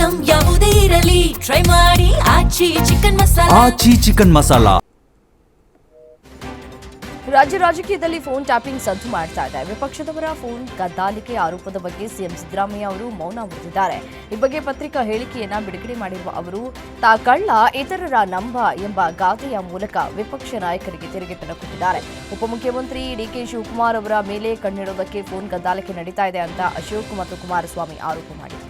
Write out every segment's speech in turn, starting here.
Item ಯಾವುದೇ ಇರಲಿ try ಮಾಡಿ ಆಚಿ ಚಿಕನ್ ಮಸಾಲಾ. ರಾಜ್ಯ ರಾಜಕೀಯದಲ್ಲಿ ಫೋನ್ ಟ್ಯಾಪಿಂಗ್ ಸದ್ದು ಮಾಡ್ತಾ ಇದೆ. ವಿಪಕ್ಷದವರ ಫೋನ್ ಕದ್ದಾಲಿಕೆ ಆರೋಪದ ಬಗ್ಗೆ ಸಿಎಂ ಸಿದ್ದರಾಮಯ್ಯ ಅವರು ಮೌನ ಮುರಿದಿದ್ದಾರೆ. ಈ ಬಗ್ಗೆ ಪತ್ರಿಕಾ ಹೇಳಿಕೆಯನ್ನ ಬಿಡುಗಡೆ ಮಾಡಿರುವ ಅವರು ತಾ ಕಳ್ಳ ಇತರರ ನಂಬ ಎಂಬ ಗಾದೆಯ ಮೂಲಕ ವಿಪಕ್ಷ ನಾಯಕರಿಗೆ ತಿರುಗೇಟನ್ನು ಕೊಟ್ಟಿದ್ದಾರೆ. ಉಪಮುಖ್ಯಮಂತ್ರಿ ಡಿಕೆ ಶಿವಕುಮಾರ್ ಅವರ ಮೇಲೆ ಕಣ್ಣಿಡೋದಕ್ಕೆ ಫೋನ್ ಕದ್ದಾಲಿಕೆ ನಡೀತಾ ಇದೆ ಅಂತ ಅಶೋಕ್ ಮತ್ತು ಕುಮಾರಸ್ವಾಮಿ ಆರೋಪ ಮಾಡಿದರು.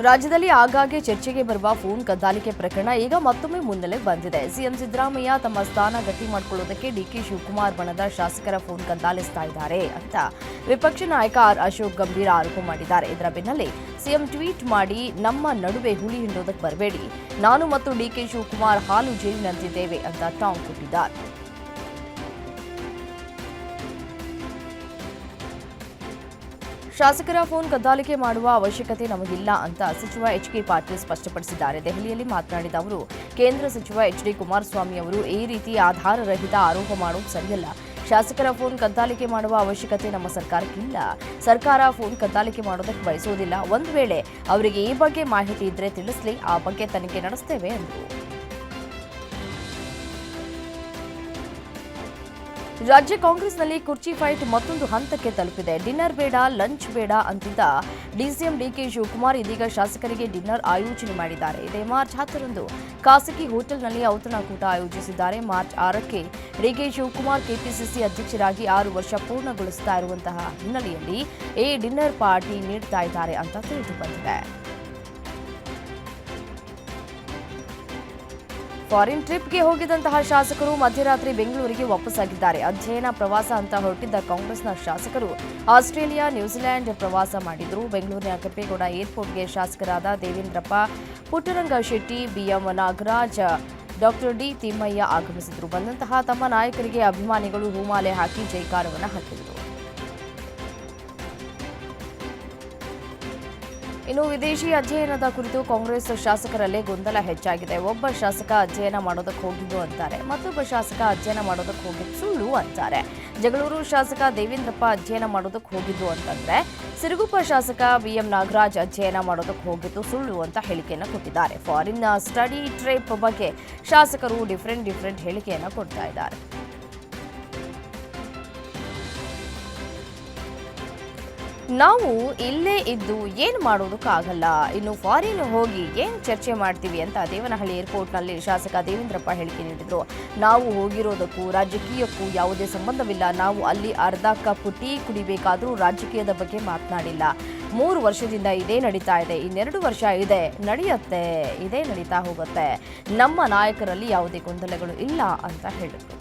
ರಾಜ್ಯದಲ್ಲಿ ಆಗಾಗ್ಗೆ ಚರ್ಚೆಗೆ ಬರುವ ಫೋನ್ ಕದ್ದಾಲಿಕೆ ಪ್ರಕರಣ ಈಗ ಮತ್ತೊಮ್ಮೆ ಮುನ್ನೆಲೆಗೆ ಬಂದಿದೆ. ಸಿಎಂ ಸಿದ್ದರಾಮಯ್ಯ ತಮ್ಮ ಸ್ಥಾನ ಗಟ್ಟಿ ಮಾಡಿಕೊಳ್ಳುವುದಕ್ಕೆ ಡಿಕೆ ಶಿವಕುಮಾರ್ ಬಣದ ಶಾಸಕರ ಫೋನ್ ಕದ್ದಾಲಿಸ್ತಾ ಇದ್ದಾರೆ ಅಂತ ವಿಪಕ್ಷ ನಾಯಕ ಆರ್ ಅಶೋಕ್ ಗಂಭೀರ ಆರೋಪ ಮಾಡಿದ್ದಾರೆ. ಇದರ ಬೆನ್ನಲ್ಲೇ ಸಿಎಂ ಟ್ವೀಟ್ ಮಾಡಿ, ನಮ್ಮ ನಡುವೆ ಹುಳಿ ಹಿಂಡೋದಕ್ಕೆ ಬರಬೇಡಿ, ನಾನು ಮತ್ತು ಡಿಕೆ ಶಿವಕುಮಾರ್ ಹಾಲು ಜೇನಿನಂತಿದ್ದೇವೆ ಅಂತ ಟಾಂಗ್ ಕೊಟ್ಟಿದ್ದಾರೆ. ಶಾಸಕರ ಫೋನ್ ಕದ್ದಾಲಿಕೆ ಮಾಡುವ ಅವಶ್ಯಕತೆ ನಮಗಿಲ್ಲ ಅಂತ ಸಚಿವ ಎಚ್ಕೆ ಪಾಟೀಲ್ ಸ್ಪಷ್ಟಪಡಿಸಿದ್ದಾರೆ. ದೆಹಲಿಯಲ್ಲಿ ಮಾತನಾಡಿದ ಅವರು, ಕೇಂದ್ರ ಸಚಿವ ಎಚ್ಡಿ ಕುಮಾರಸ್ವಾಮಿ ಅವರು ಈ ರೀತಿ ಆಧಾರರಹಿತ ಆರೋಪ ಮಾಡೋದು ಸರಿಯಲ್ಲ. ಶಾಸಕರ ಫೋನ್ ಕದ್ದಾಲಿಕೆ ಮಾಡುವ ಅವಶ್ಯಕತೆ ನಮ್ಮ ಸರ್ಕಾರಕ್ಕಿಲ್ಲ. ಸರ್ಕಾರ ಫೋನ್ ಕದ್ದಾಲಿಕೆ ಮಾಡೋದಕ್ಕೆ ಬಯಸೋದಿಲ್ಲ. ಒಂದು ವೇಳೆ ಅವರಿಗೆ ಈ ಬಗ್ಗೆ ಮಾಹಿತಿ ಇದ್ರೆ ತಿಳಿಸಲಿ, ಆ ಬಗ್ಗೆ ತನಿಖೆ ನಡೆಸ್ತೇವೆ ಎಂದರು. ರಾಜ್ಯ ಕಾಂಗ್ರೆಸ್ನಲ್ಲಿ ಕುರ್ಚಿ ಫೈಟ್ ಮತ್ತೊಂದು ಹಂತಕ್ಕೆ ತಲುಪಿದೆ. ಡಿನ್ನರ್ ಬೇಡ, ಲಂಚ್ ಬೇಡ ಅಂತಿದ್ದ ಡಿಸಿಎಂ ಡಿಕೆ ಶಿವಕುಮಾರ್ ಇದೀಗ ಶಾಸಕರಿಗೆ ಡಿನ್ನರ್ ಆಯೋಜನೆ ಮಾಡಿದ್ದಾರೆ. ಇದೇ ಮಾರ್ಚ್ 10ರಂದು ಖಾಸಗಿ ಹೋಟೆಲ್ನಲ್ಲಿ ಔತಣಕೂಟ ಆಯೋಜಿಸಿದ್ದಾರೆ. ಮಾರ್ಚ್ 6ಕ್ಕೆ ಡಿಕೆ ಶಿವಕುಮಾರ್ ಕೆಪಿಸಿಸಿ ಅಧ್ಯಕ್ಷರಾಗಿ 6 ವರ್ಷ ಪೂರ್ಣಗೊಳಿಸುತ್ತಾ ಇರುವಂತಹ ಹಿನ್ನೆಲೆಯಲ್ಲಿ ಈ ಡಿನ್ನರ್ ಪಾರ್ಟಿ ನೀಡ್ತಾ ಇದ್ದಾರೆ ಅಂತ ತಿಳಿದು ಬಂದಿದೆ. ಫಾರಿನ್ ಟ್ರಿಪ್ಗೆ ಹೋಗಿದ್ದಂತಹ ಶಾಸಕರು ಮಧ್ಯರಾತ್ರಿ ಬೆಂಗಳೂರಿಗೆ ವಾಪಸ್ಸಾಗಿದ್ದಾರೆ. ಅಧ್ಯಯನ ಪ್ರವಾಸ ಅಂತ ಹೊರಟಿದ್ದ ಕಾಂಗ್ರೆಸ್ನ ಶಾಸಕರು ಆಸ್ಟ್ರೇಲಿಯಾ, ನ್ಯೂಜಿಲೆಂಡ್ ಪ್ರವಾಸ ಮಾಡಿದ್ರು. ಬೆಂಗಳೂರಿನ ಕೆಂಪೇಗೌಡ ಏರ್ಪೋರ್ಟ್ಗೆ ಶಾಸಕರಾದ Devendrappa, Puttaranga Shetty, BM Nagaraj, doctor D Thimmaiah ಆಗಮಿಸಿದ್ರು. ಬಂದಂತಹ ತಮ್ಮ ನಾಯಕರಿಗೆ ಅಭಿಮಾನಿಗಳು ಹೂಮಾಲೆ ಹಾಕಿ ಜೈಕಾರವನ್ನು ಹಾಕಿದರು. ಇನ್ನು ವಿದೇಶಿ ಅಧ್ಯಯನದ ಕುರಿತು ಕಾಂಗ್ರೆಸ್ ಶಾಸಕರಲ್ಲೇ ಗೊಂದಲ ಹೆಚ್ಚಾಗಿದೆ. ಒಬ್ಬ ಶಾಸಕ ಅಧ್ಯಯನ ಮಾಡೋದಕ್ಕೆ ಹೋಗಿದ್ದು ಅಂತಾರೆ, ಮತ್ತೊಬ್ಬ ಶಾಸಕ ಅಧ್ಯಯನ ಮಾಡೋದಕ್ಕೆ ಹೋಗಿದ್ದು ಸುಳ್ಳು ಅಂತಾರೆ. ಜಗಳೂರು ಶಾಸಕ ದೇವೇಂದ್ರಪ್ಪ ಅಧ್ಯಯನ ಮಾಡೋದಕ್ಕೆ ಹೋಗಿದ್ದು ಅಂತಂದ್ರೆ, ಸಿರುಗುಪ್ಪ ಶಾಸಕ ಬಿಎಂ ನಾಗರಾಜ್ ಅಧ್ಯಯನ ಮಾಡೋದಕ್ಕೆ ಹೋಗಿದ್ದು ಸುಳ್ಳು ಅಂತ ಹೇಳಿಕೆಯನ್ನು ಕೊಟ್ಟಿದ್ದಾರೆ. ಫಾರಿನ್ ಸ್ಟಡಿ ಟ್ರಿಪ್ ಬಗ್ಗೆ ಶಾಸಕರು ಡಿಫರೆಂಟ್ ಹೇಳಿಕೆಯನ್ನು ಕೊಡ್ತಾ ಇದ್ದಾರೆ. ನಾವು ಇಲ್ಲೇ ಇದ್ದು ಏನು ಮಾಡೋದಕ್ಕಾಗಲ್ಲ, ಇನ್ನು ಫಾರಿನ್ ಹೋಗಿ ಏನು ಚರ್ಚೆ ಮಾಡ್ತೀವಿ ಅಂತ ದೇವನಹಳ್ಳಿ ಏರ್ಪೋರ್ಟ್ನಲ್ಲಿ ಶಾಸಕ ದೇವೇಂದ್ರಪ್ಪ ಹೇಳಿಕೆ ನೀಡಿದರು. ನಾವು ಹೋಗಿರೋದಕ್ಕೂ ರಾಜಕೀಯಕ್ಕೂ ಯಾವುದೇ ಸಂಬಂಧವಿಲ್ಲ. ನಾವು ಅಲ್ಲಿ ಅರ್ಧ ಕಪ್ ಟೀ ಕುಡಿಬೇಕಾದ್ರೂ ರಾಜಕೀಯದ ಬಗ್ಗೆ ಮಾತನಾಡಿಲ್ಲ. 3 ವರ್ಷದಿಂದ ಇದೇ ನಡೀತಾ ಇದೆ, ಇನ್ನೆರಡು ವರ್ಷ ಇದೆ, ನಡೆಯುತ್ತೆ, ಇದೇ ನಡೀತಾ ಹೋಗುತ್ತೆ. ನಮ್ಮ ನಾಯಕರಲ್ಲಿ ಯಾವುದೇ ಗೊಂದಲಗಳು ಇಲ್ಲ ಅಂತ ಹೇಳಿದರು.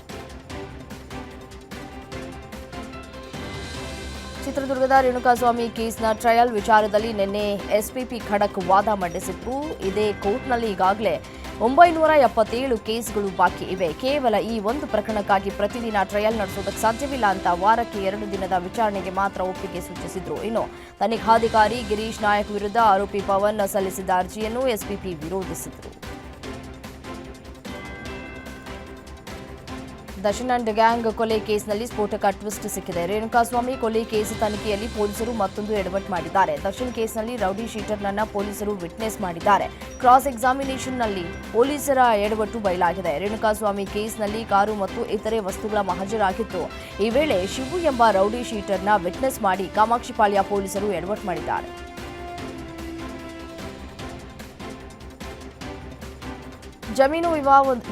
ಚಿತ್ರದುರ್ಗದ ರೇಣುಕಾಸ್ವಾಮಿ ಕೇಸ್ನ ಟ್ರಯಲ್ ವಿಚಾರದಲ್ಲಿ ನಿನ್ನೆ ಎಸ್ಪಿಪಿ ಖಡಕ್ ವಾದ ಮಂಡಿಸಿದ್ರು. ಇದೇ ಕೋರ್ಟ್ನಲ್ಲಿ ಈಗಾಗಲೇ 977 ಕೇಸ್ಗಳು ಬಾಕಿ ಇವೆ. ಕೇವಲ ಈ ಒಂದು ಪ್ರಕರಣಕ್ಕಾಗಿ ಪ್ರತಿದಿನ ಟ್ರಯಲ್ ನಡೆಸೋದಕ್ಕೆ ಸಾಧ್ಯವಿಲ್ಲ ಅಂತ ವಾರಕ್ಕೆ 2 ದಿನದ ವಿಚಾರಣೆಗೆ ಮಾತ್ರ ಒಪ್ಪಿಗೆ ಸೂಚಿಸಿದ್ರು. ಇನ್ನು ತನಿಖಾಧಿಕಾರಿ ಗಿರೀಶ್ ನಾಯಕ್ ವಿರುದ್ಧ ಆರೋಪಿ ಪವನ್ ಸಲ್ಲಿಸಿದ ಅರ್ಜಿಯನ್ನು ಎಸ್ಪಿಪಿ ವಿರೋಧಿಸಿದರು. ದರ್ಶನ್ ಅಂಡ್ ಗ್ಯಾಂಗ್ ಕೊಲೆ ಕೇಸ್ನಲ್ಲಿ ಸ್ಫೋಟಕ ಟ್ವಿಸ್ಟ್ ಸಿಕ್ಕಿದೆ. ರೇಣುಕಾಸ್ವಾಮಿ ಕೊಲೆ ಕೇಸ್ ತನಿಖೆಯಲ್ಲಿ ಪೊಲೀಸರು ಮತ್ತೊಂದು ಎಡವಟ್ಟು ಮಾಡಿದ್ದಾರೆ. ದರ್ಶನ್ ಕೇಸ್ನಲ್ಲಿ ರೌಡಿ ಶೀಟರ್ನನ್ನ ಪೊಲೀಸರು ವಿಟ್ನೆಸ್ ಮಾಡಿದ್ದಾರೆ. ಕ್ರಾಸ್ ಎಕ್ಸಾಮಿನೇಷನ್ನಲ್ಲಿ ಪೊಲೀಸರ ಎಡವಟ್ಟು ಬಯಲಾಗಿದೆ. ರೇಣುಕಾಸ್ವಾಮಿ ಕೇಸ್ನಲ್ಲಿ ಕಾರು ಮತ್ತು ಇತರೆ ವಸ್ತುಗಳ ಮಹಜರಾಗಿತ್ತು. ಈ ವೇಳೆ ಶಿವು ಎಂಬ ರೌಡಿ ಶೀಟರ್ನ ವಿಟ್ನೆಸ್ ಮಾಡಿ ಕಾಮಾಕ್ಷಿಪಾಳ್ಯ ಪೊಲೀಸರು ಎಡವಟ್ಟು ಮಾಡಿದ್ದಾರೆ. ಜಮೀನು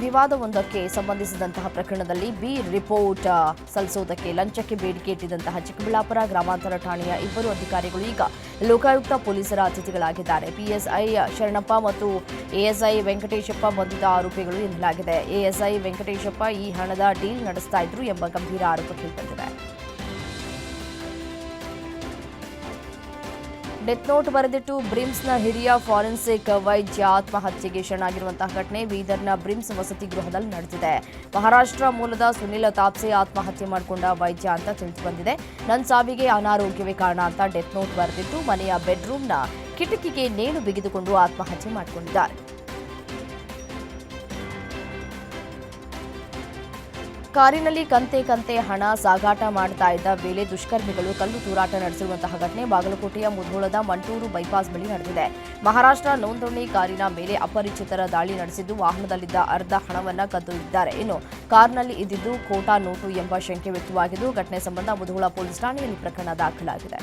ವಿವಾದವೊಂದಕ್ಕೆ ಸಂಬಂಧಿಸಿದಂತಹ ಪ್ರಕರಣದಲ್ಲಿ ಬಿ ರಿಪೋರ್ಟ್ ಸಲ್ಲಿಸುವುದಕ್ಕೆ ಲಂಚಕ್ಕೆ ಬೇಡಿಕೆ ಇಟ್ಟಿದ್ದಂತಹ ಚಿಕ್ಕಬಳ್ಳಾಪುರ ಗ್ರಾಮಾಂತರ ಠಾಣೆಯ 2 ಅಧಿಕಾರಿಗಳು ಈಗ ಲೋಕಾಯುಕ್ತ ಪೊಲೀಸರ ಅತಿಥಿಗಳಾಗಿದ್ದಾರೆ. ಪಿಎಸ್ಐ ಶರಣಪ್ಪ ಮತ್ತು ಎಎಸ್ಐ ವೆಂಕಟೇಶಪ್ಪ ಬಂಧಿತ ಆರೋಪಿಗಳು ಎನ್ನಲಾಗಿದೆ. ಎಎಸ್ಐ ವೆಂಕಟೇಶಪ್ಪ ಈ ಹಣದ ಡೀಲ್ ನಡೆಸ್ತಾ ಇದ್ರು ಎಂಬ ಗಂಭೀರ ಆರೋಪ ಕೇಳಿಬಂದಿದೆ. ಡೆತ್ ನೋಟ್ ಬರೆದಿಟ್ಟು ಬ್ರಿಮ್ಸ್ನ ಹಿರಿಯ ಫಾರೆನ್ಸಿಕ್ ವೈದ್ಯ ಆತ್ಮಹತ್ಯೆಗೆ ಶರಣಾಗಿರುವಂತಹ ಘಟನೆ ಬೀದರ್ನ ಬ್ರಿಮ್ಸ್ ವಸತಿ ಗೃಹದಲ್ಲಿ ನಡೆದಿದೆ. ಮಹಾರಾಷ್ಟ್ರ ಮೂಲದ ಸುನಿಲ್ ತಾಪ್ಸೆ ಆತ್ಮಹತ್ಯೆ ಮಾಡಿಕೊಂಡ ವೈದ್ಯ ಅಂತ ತಿಳಿದು ಬಂದಿದೆ. ನನ್ನ ಸಾವಿಗೆ ಅನಾರೋಗ್ಯವೇ ಕಾರಣ ಅಂತ ಡೆತ್ ನೋಟ್ ಬರೆದಿಟ್ಟು ಮನೆಯ ಬೆಡ್ರೂಮ್ನ ಕಿಟಕಿಗೆ ನೇಣು ಬಿಗಿದುಕೊಂಡು ಆತ್ಮಹತ್ಯೆ ಮಾಡಿಕೊಂಡಿದ್ದಾರೆ. ಕಾರಿನಲ್ಲಿ ಕಂತೆ ಹಣ ಸಾಗಾಟ ಮಾಡ್ತಾ ಇದ್ದ ವೇಳೆ ದುಷ್ಕರ್ಮಿಗಳು ಕಲ್ಲು ತೂರಾಟ ನಡೆಸಿರುವಂತಹ ಘಟನೆ ಬಾಗಲಕೋಟೆಯ ಮುಧೋಳದ ಮಂಟೂರು ಬೈಪಾಸ್ ಬಳಿ ನಡೆದಿದೆ. ಮಹಾರಾಷ್ಟ್ರ ನೋಂದಣಿ ಕಾರಿನ ಮೇಲೆ ಅಪರಿಚಿತರ ದಾಳಿ ನಡೆಸಿದ್ದು ವಾಹನದಲ್ಲಿದ್ದ ಅರ್ಧ ಹಣವನ್ನ ಕದ್ದೊಯ್ದಿದ್ದಾರೆ. ಇನ್ನು ಕಾರ್ನಲ್ಲಿ ಇದ್ದಿದ್ದು ಖೋಟಾ ನೋಟು ಎಂಬ ಶಂಕೆ ವ್ಯಕ್ತವಾಗಿದ್ದು ಘಟನೆ ಸಂಬಂಧ ಮುಧೋಳ ಪೊಲೀಸ್ ಠಾಣೆಯಲ್ಲಿ ಪ್ರಕರಣ ದಾಖಲಾಗಿದೆ.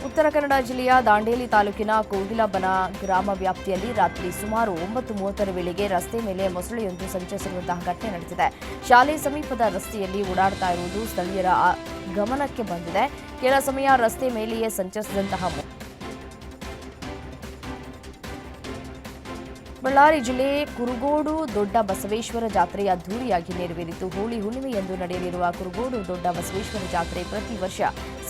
ಉತ್ತರ ಕನ್ನಡ ಜಿಲ್ಲೆಯ ದಾಂಡೇಲಿ ತಾಲೂಕಿನ ಕೋಗಿಲಬನ ಗ್ರಾಮ ವ್ಯಾಪ್ತಿಯಲ್ಲಿ ರಾತ್ರಿ ಸುಮಾರು 9:30 ವೇಳೆಗೆ ರಸ್ತೆ ಮೇಲೆ ಮೊಸಳೆಯೊಂದು ಸಂಚರಿಸಿರುವಂತಹ ಘಟನೆ ನಡೆದಿದೆ. ಶಾಲೆ ಸಮೀಪದ ರಸ್ತೆಯಲ್ಲಿ ಓಡಾಡ್ತಾ ಇರುವುದು ಸ್ಥಳೀಯರ ಗಮನಕ್ಕೆ ಬಂದಿದೆ. ಕೆಲ ಸಮಯ ರಸ್ತೆ ಮೇಲೆಯೇ ಸಂಚರಿಸಿದಂತಹ ಬಳ್ಳಾರಿ ಜಿಲ್ಲೆ ಕುರುಗೋಡು ದೊಡ್ಡ ಬಸವೇಶ್ವರ ಜಾತ್ರೆ ಅದ್ದೂರಿಯಾಗಿ ನೆರವೇರಿತು. ಹೋಳಿ ಹುಣ್ಣಿಮೆಯಂದು ನಡೆಯಲಿರುವ ಕುರುಗೋಡು ದೊಡ್ಡ ಬಸವೇಶ್ವರ ಜಾತ್ರೆ ಪ್ರತಿ ವರ್ಷ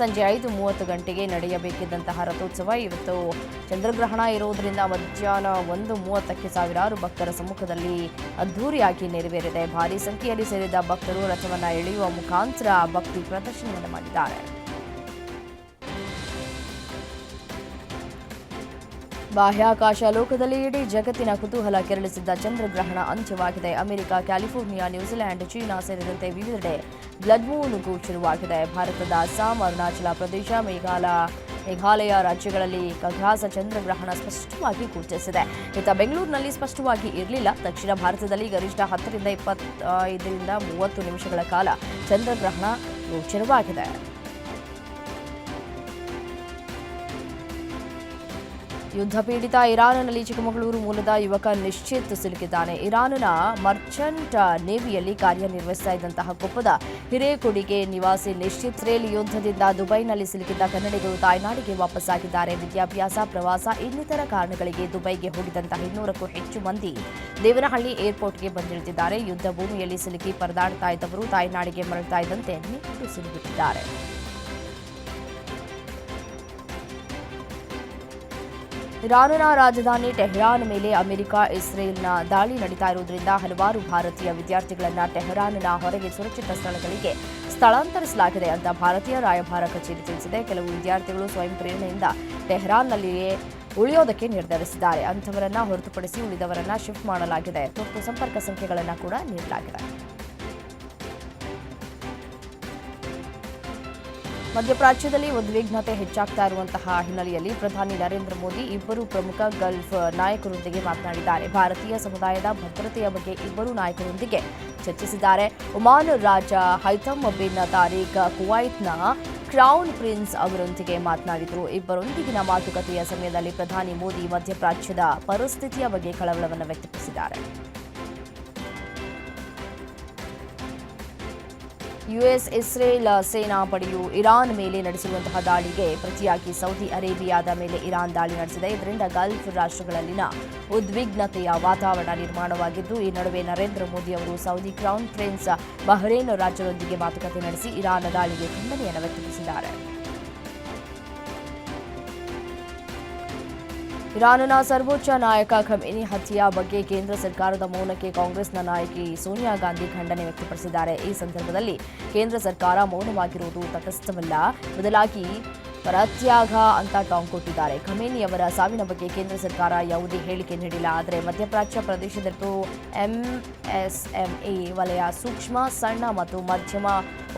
ಸಂಜೆ 5:30 ಗಂಟೆಗೆ ನಡೆಯಬೇಕಿದ್ದಂತಹ ರಥೋತ್ಸವ ಇವತ್ತು ಚಂದ್ರಗ್ರಹಣ ಇರುವುದರಿಂದ ಮಧ್ಯಾಹ್ನ 1:30ಕ್ಕೆ ಸಾವಿರಾರು ಭಕ್ತರ ಸಮ್ಮುಖದಲ್ಲಿ ಅದ್ದೂರಿಯಾಗಿ ನೆರವೇರಿದೆ. ಭಾರೀ ಸಂಖ್ಯೆಯಲ್ಲಿ ಸೇರಿದ ಭಕ್ತರು ರಥವನ್ನು ಎಳೆಯುವ ಮುಖಾಂತರ ಭಕ್ತಿ ಪ್ರದರ್ಶನವನ್ನು ಮಾಡಿದ್ದಾರೆ. ಬಾಹ್ಯಾಕಾಶ ಲೋಕದಲ್ಲಿ ಇಡೀ ಜಗತ್ತಿನ ಕುತೂಹಲ ಕೆರಳಿಸಿದ್ದ ಚಂದ್ರಗ್ರಹಣ ಅಂತ್ಯವಾಗಿದೆ. ಅಮೆರಿಕ, ಕ್ಯಾಲಿಫೋರ್ನಿಯಾ, ನ್ಯೂಜಿಲೆಂಡ್, ಚೀನಾ ಸೇರಿದಂತೆ ವಿವಿಧೆಡೆ ಬ್ಲಡ್ ಮೂನ್ ಶುರುವಾಗಿದೆ. ಭಾರತದ ಅಸ್ಸಾಂ, ಅರುಣಾಚಲ ಪ್ರದೇಶ, ಮೇಘಾಲಯ ರಾಜ್ಯಗಳಲ್ಲಿ ಖಗಾಸ ಚಂದ್ರಗ್ರಹಣ ಸ್ಪಷ್ಟವಾಗಿ ಗೋಚರಿಸಿದೆ. ಇತ್ತ ಬೆಂಗಳೂರಿನಲ್ಲಿ ಸ್ಪಷ್ಟವಾಗಿ ಇರಲಿಲ್ಲ. ದಕ್ಷಿಣ ಭಾರತದಲ್ಲಿ ಗರಿಷ್ಠ 10ರಿಂದ 25ರಿಂದ 30 ನಿಮಿಷಗಳ ಕಾಲ ಚಂದ್ರಗ್ರಹಣ ಗೋಚರವಾಗಿದೆ. ಯುದ್ಧ ಪೀಡಿತ ಇರಾನ್ನಲ್ಲಿ ಚಿಕ್ಕಮಗಳೂರು ಮೂಲದ ಯುವಕ ನಿಶ್ಚಿತ್ ಸಿಲುಕಿದ್ದಾನೆ. ಇರಾನ್ನ ಮರ್ಚೆಂಟ್ ನೇವಿಯಲ್ಲಿ ಕಾರ್ಯನಿರ್ವಹಿಸ್ತಾ ಇದ್ದಂತಹ ಕೊಪ್ಪದ ಹಿರೇಕೊಡಿಗೆ ನಿವಾಸಿ ನಿಶ್ಚಿತ್ ಇಸ್ರೇಲ್ ಯುದ್ಧದಿಂದ ದುಬೈನಲ್ಲಿ ಸಿಲುಕಿದ್ದ ಕನ್ನಡಿಗರು ತಾಯ್ನಾಡಿಗೆ ವಾಪಸ್ಸಾಗಿದ್ದಾರೆ. ವಿದ್ಯಾಭ್ಯಾಸ, ಪ್ರವಾಸ ಇನ್ನಿತರ ಕಾರಣಗಳಿಗೆ ದುಬೈಗೆ ಹೋಗಿದ್ದಂತಹ 200ಕ್ಕೂ ಹೆಚ್ಚು ಮಂದಿ ದೇವನಹಳ್ಳಿ ಏರ್ಪೋರ್ಟ್ಗೆ ಬಂದಿಳಿದಿದ್ದಾರೆ. ಯುದ್ಧ ಭೂಮಿಯಲ್ಲಿ ಸಿಲುಕಿ ಪರದಾಡ್ತಾ ಇದ್ದವರು ತಾಯ್ನಾಡಿಗೆ ಮರಳ್ತಾ ಇದ್ದಂತೆ ನಿಂತು ಸಿಲುಕಿದ್ದಾರೆ. ಇರಾನ್ನ ರಾಜಧಾನಿ ಟೆಹರಾನ್ ಮೇಲೆ ಅಮೆರಿಕ, ಇಸ್ರೇಲ್ನ ದಾಳಿ ನಡೀತಾ ಇರುವುದರಿಂದ ಹಲವಾರು ಭಾರತೀಯ ವಿದ್ಯಾರ್ಥಿಗಳನ್ನು ಟೆಹರಾನ್ನ ಹೊರಗೆ ಸುರಕ್ಷಿತ ಸ್ಥಳಗಳಿಗೆ ಸ್ಥಳಾಂತರಿಸಲಾಗಿದೆ ಅಂತ ಭಾರತೀಯ ರಾಯಭಾರ ಕಚೇರಿ ತಿಳಿಸಿದೆ. ಕೆಲವು ವಿದ್ಯಾರ್ಥಿಗಳು ಸ್ವಯಂ ಪ್ರೇರಣೆಯಿಂದ ಟೆಹರಾನ್ನಲ್ಲಿಯೇ ಉಳಿಯೋದಕ್ಕೆ ನಿರ್ಧರಿಸಿದ್ದಾರೆ. ಅಂಥವರನ್ನ ಹೊರತುಪಡಿಸಿ ಉಳಿದವರನ್ನ ಶಿಫ್ಟ್ ಮಾಡಲಾಗಿದೆ. ತುರ್ತು ಸಂಪರ್ಕ ಸಂಖ್ಯೆಗಳನ್ನು ಕೂಡ ನೀಡಲಾಗಿದೆ. ಮಧ್ಯಪ್ರಾಚ್ಯದಲ್ಲಿ ಉದ್ವಿಗ್ನತೆ ಹೆಚ್ಚಾಗ್ತಾ ಇರುವಂತಹ ಹಿನ್ನೆಲೆಯಲ್ಲಿ ಪ್ರಧಾನಿ ನರೇಂದ್ರ ಮೋದಿ ಇಬ್ಬರು ಪ್ರಮುಖ ಗಲ್ಫ್ ನಾಯಕರೊಂದಿಗೆ ಮಾತನಾಡಿದ್ದಾರೆ. ಭಾರತೀಯ ಸಮುದಾಯದ ಭದ್ರತೆಯ ಬಗ್ಗೆ ಇಬ್ಬರು ನಾಯಕರೊಂದಿಗೆ ಚರ್ಚಿಸಿದ್ದಾರೆ. ಒಮಾನ್ ರಾಜ ಹೈಥಮ್ ಬಿನ್ ತಾರಿಕ್ ಕುವೈತ್ನ ಕ್ರೌನ್ ಪ್ರಿನ್ಸ್ ಅವರೊಂದಿಗೆ ಮಾತನಾಡಿದರು. ಇಬ್ಬರೊಂದಿಗಿನ ಮಾತುಕತೆಯ ಸಮಯದಲ್ಲಿ ಪ್ರಧಾನಿ ಮೋದಿ ಮಧ್ಯಪ್ರಾಚ್ಯದ ಪರಿಸ್ಥಿತಿಯ ಬಗ್ಗೆ ಕಳವಳವನ್ನು ವ್ಯಕ್ತಪಡಿಸಿದ್ದಾರೆ. ಯುಎಸ್ ಇಸ್ರೇಲ್ ಸೇನಾ ಪಡೆಯು ಇರಾನ್ ಮೇಲೆ ನಡೆಸಿರುವಂತಹ ದಾಳಿಗೆ ಪ್ರತಿಯಾಗಿ ಸೌದಿ ಅರೇಬಿಯಾದ ಮೇಲೆ ಇರಾನ್ ದಾಳಿ ನಡೆಸಿದೆ. ಇದರಿಂದ ಗಲ್ಫ್ ರಾಷ್ಟ್ರಗಳಲ್ಲಿನ ಉದ್ವಿಗ್ನತೆಯ ವಾತಾವರಣ ನಿರ್ಮಾಣವಾಗಿದ್ದು, ಈ ನಡುವೆ ನರೇಂದ್ರ ಮೋದಿ ಅವರು ಸೌದಿ ಕ್ರೌನ್ ಪ್ರಿನ್ಸ್ ಬಹ್ರೇನ್ ರಾಜ್ಯದೊಂದಿಗೆ ಮಾತುಕತೆ ನಡೆಸಿ ಇರಾನ್ ದಾಳಿಗೆ ಖಂಡನೆಯನ್ನು ವ್ಯಕ್ತಪಡಿಸಿದ್ದಾರೆ. ಇರಾನ್ನ ಸರ್ವೋಚ್ಚ ನಾಯಕ ಖಮೇನಿ ಹತ್ಯೆಯ ಬಗ್ಗೆ ಕೇಂದ್ರ ಸರ್ಕಾರದ ಮೌನಕ್ಕೆ ಕಾಂಗ್ರೆಸ್ನ ನಾಯಕಿ ಸೋನಿಯಾ ಗಾಂಧಿ ಖಂಡನೆ ವ್ಯಕ್ತಪಡಿಸಿದ್ದಾರೆ. ಈ ಸಂದರ್ಭದಲ್ಲಿ ಕೇಂದ್ರ ಸರ್ಕಾರ ಮೌನವಾಗಿರುವುದು ತಟಸ್ಥವಲ್ಲ, ಬದಲಾಗಿ ಪರತ್ಯಾಗ ಅಂತ ಟಾಂಗ್ ಕೊಟ್ಟಿದ್ದಾರೆ. ಖಮೇನಿ ಅವರ ಸಾವಿನ ಬಗ್ಗೆ ಕೇಂದ್ರ ಸರ್ಕಾರ ಯಾವುದೇ ಹೇಳಿಕೆ ನೀಡಿಲ್ಲ. ಆದರೆ ಮಧ್ಯಪ್ರಾಚ್ಯ ಪ್ರದೇಶದಲ್ಲೂ ಎಂಎಸ್ಎಂಇ ವಲಯ, ಸೂಕ್ಷ್ಮ, ಸಣ್ಣ ಮತ್ತು ಮಧ್ಯಮ